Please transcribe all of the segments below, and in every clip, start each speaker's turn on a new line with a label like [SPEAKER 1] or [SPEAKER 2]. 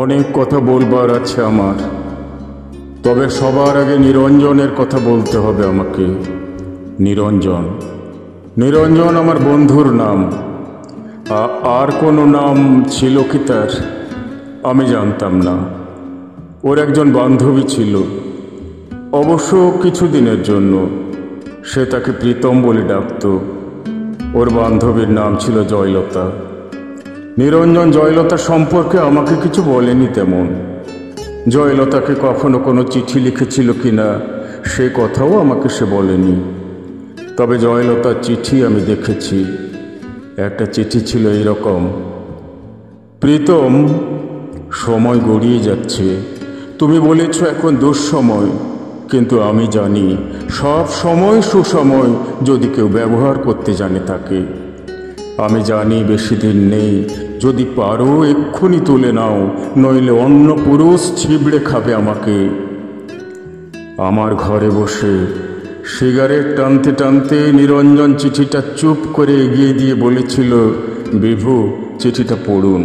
[SPEAKER 1] অনেক কথা বলবার আছে আমার, তবে সবার আগে নিরঞ্জনের কথা বলতে হবে আমাকে। নিরঞ্জন নিরঞ্জন আমার বন্ধুর নাম। আর কোনো নাম ছিল কি তার আমি জানতাম না। ওর একজন বান্ধবী ছিল, অবশ্য কিছুদিনের জন্য। সে তাকে প্রীতম বলে ডাকত। ওর বান্ধবীর নাম ছিল জয়লতা। নিরঞ্জন জয়লতা সম্পর্কে আমাকে কিছু বলেনি তেমন। জয়লতাকে কখনো কোনো চিঠি লিখেছিল কিনা সে কথাও আমাকে সে বলেনি। তবে জয়লতার চিঠি আমি দেখেছি। একটা চিঠি ছিল এইরকম: প্রীতম, সময় গড়িয়ে যাচ্ছে। তুমি বলেছ এখন দুঃসময়, কিন্তু আমি জানি সব সময় সুসময় যদি কেউ ব্যবহার করতে জানে তাকে। আমি জানি বেশি দিন নেই, যদি পারো এক্ষুনি তুলে নাও, নইলে অন্য পুরুষ ছিবড়ে খাবে আমাকে। আমার ঘরে বসে সিগারেট টানতে টানতে নিরঞ্জন চিঠিটা চুপ করে এগিয়ে দিয়ে বলেছিল, বিভু, চিঠিটা পড়ুন।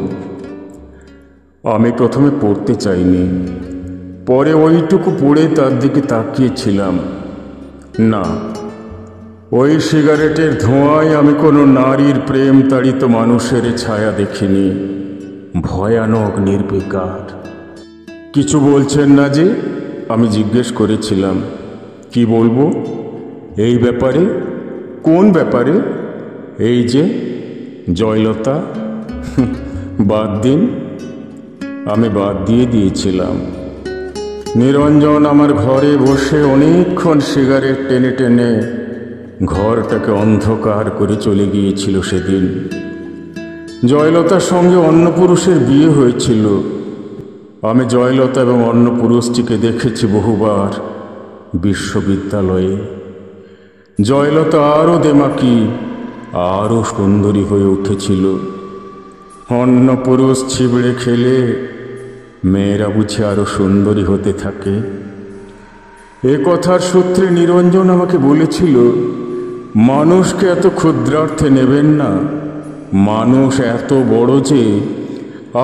[SPEAKER 1] আমি প্রথমে পড়তে চাইনি, পরে ওইটুকু পড়ে তার দিকে তাকিয়েছিলাম। না, ওই সিগারেটের ধোঁয়ায় আমি কোনো নারীর প্রেম তাড়িত মানুষের ছায়া দেখিনি। ভয়ানক নির্বিকার। কিছু বলছেন না যে? আমি জিজ্ঞেস করেছিলাম। কি বলবো? এই ব্যাপারে? কোন ব্যাপারে? এই যে জয়লতা। বাদ দিন। আমি বাদ দিয়ে দিয়েছিলাম। নিরঞ্জন আমার ঘরে বসে অনেকক্ষণ সিগারেট টেনে টেনে ঘরটাকে অন্ধকার করে চলে গিয়েছিল সেদিন। জয়লতার সঙ্গে অন্য পুরুষের বিয়ে হয়েছিল। আমি জয়লতা এবং অন্য পুরুষটিকে দেখেছি বহুবার বিশ্ববিদ্যালয়ে। জয়লতা আরও দেমাকি, আরও সুন্দরী হয়ে উঠেছিল। অন্য পুরুষ ছিবড়ে খেলে মেয়েরা বুঝি আরও সুন্দরী হতে থাকে। এ কথার সূত্রে নিরঞ্জন আমাকে বলেছিল, মানুষকে এত ক্ষুদ্রার্থে নেবেন না। মানুষ এত বড় যে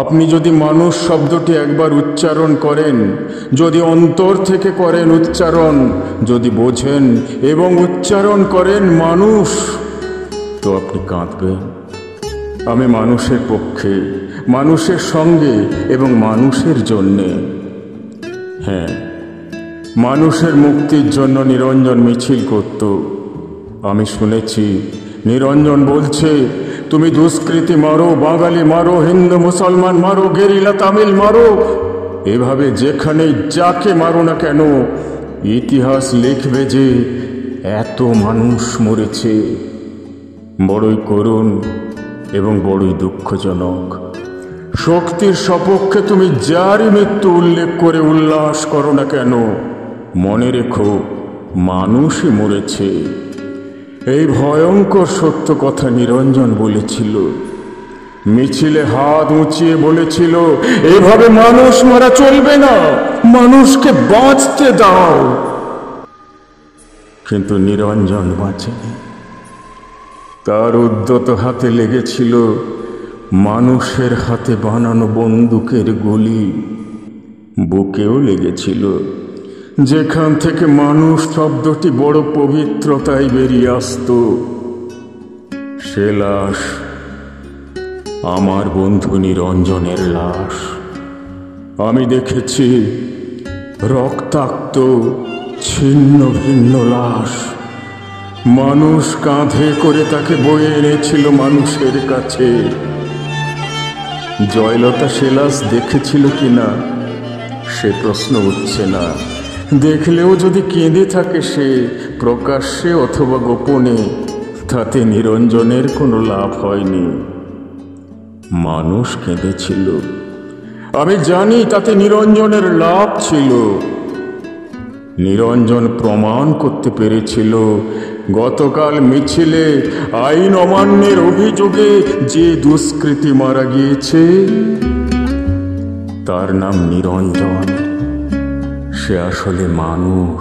[SPEAKER 1] আপনি যদি মানুষ শব্দটি একবার উচ্চারণ করেন, যদি অন্তর থেকে করেন উচ্চারণ, যদি বোঝেন এবং উচ্চারণ করেন মানুষ, তো আপনি কাঁদবেন। আমি মানুষের পক্ষে, মানুষের সঙ্গে এবং মানুষের জন্যে। হ্যাঁ, মানুষের মুক্তির জন্য নিরঞ্জন মিছিল করত। আমি শুনেছি নিরঞ্জন বলছে, তুমি দুষ্কৃতী মারো, বাঙালি মারো, হিন্দু মুসলমান মারো, গেরিলা তামিল মারো, এভাবে যেখানে যাকে মারো না কেন ইতিহাস লিখবে যে এত মানুষ মরেছে। বড়ই করুণ এবং বড়ই দুঃখজনক। শক্তির সপক্ষে তুমি যারই মৃত্যু উল্লেখ করে উল্লাস করো না কেন, মনে রেখো মানুষই মরেছে। এই ভয়ঙ্কর সত্য কথা নিরঞ্জন বলেছিল। মিছিলে হাত উঁচিয়ে বলেছিল, এভাবে মানুষ মারা চলবে না, মানুষকে বাঁচতে দাও। কিন্তু নিরঞ্জন বাঁচেনি। তার উদ্যত হাতে লেগেছিল মানুষের হাতে বানানো বন্দুকের গুলি। বুকেও লেগেছিল, যেখান থেকে মানুষ শব্দটি বড় পবিত্রতায় বেরিয়ে আসত। সে লাশ আমার বন্ধু নিরঞ্জনের লাশ। আমি দেখেছি রক্তাক্ত ছিন্ন ভিন্ন লাশ। মানুষ কাঁধে করে তাকে বয়ে এনেছিল মানুষের কাছে। জয়লতা সে লাশ দেখেছিল কিনা সে প্রশ্ন উঠছে না। দেখলেও যদি কেঁদে থাকে সে প্রকাশ্যে অথবা গোপনে, তাতে নিরঞ্জনের কোনো লাভ হয়নি। মানুষ কেঁদেছিল। আমি জানি তাতে নিরঞ্জনের লাভ ছিল। নিরঞ্জন প্রমাণ করতে পেরেছিল গতকাল মিছিলে আইন অমান্যের অভিযোগে যে দুষ্কৃতী মারা গিয়েছে তার নাম নিরঞ্জন। সে আসলে মানুষ।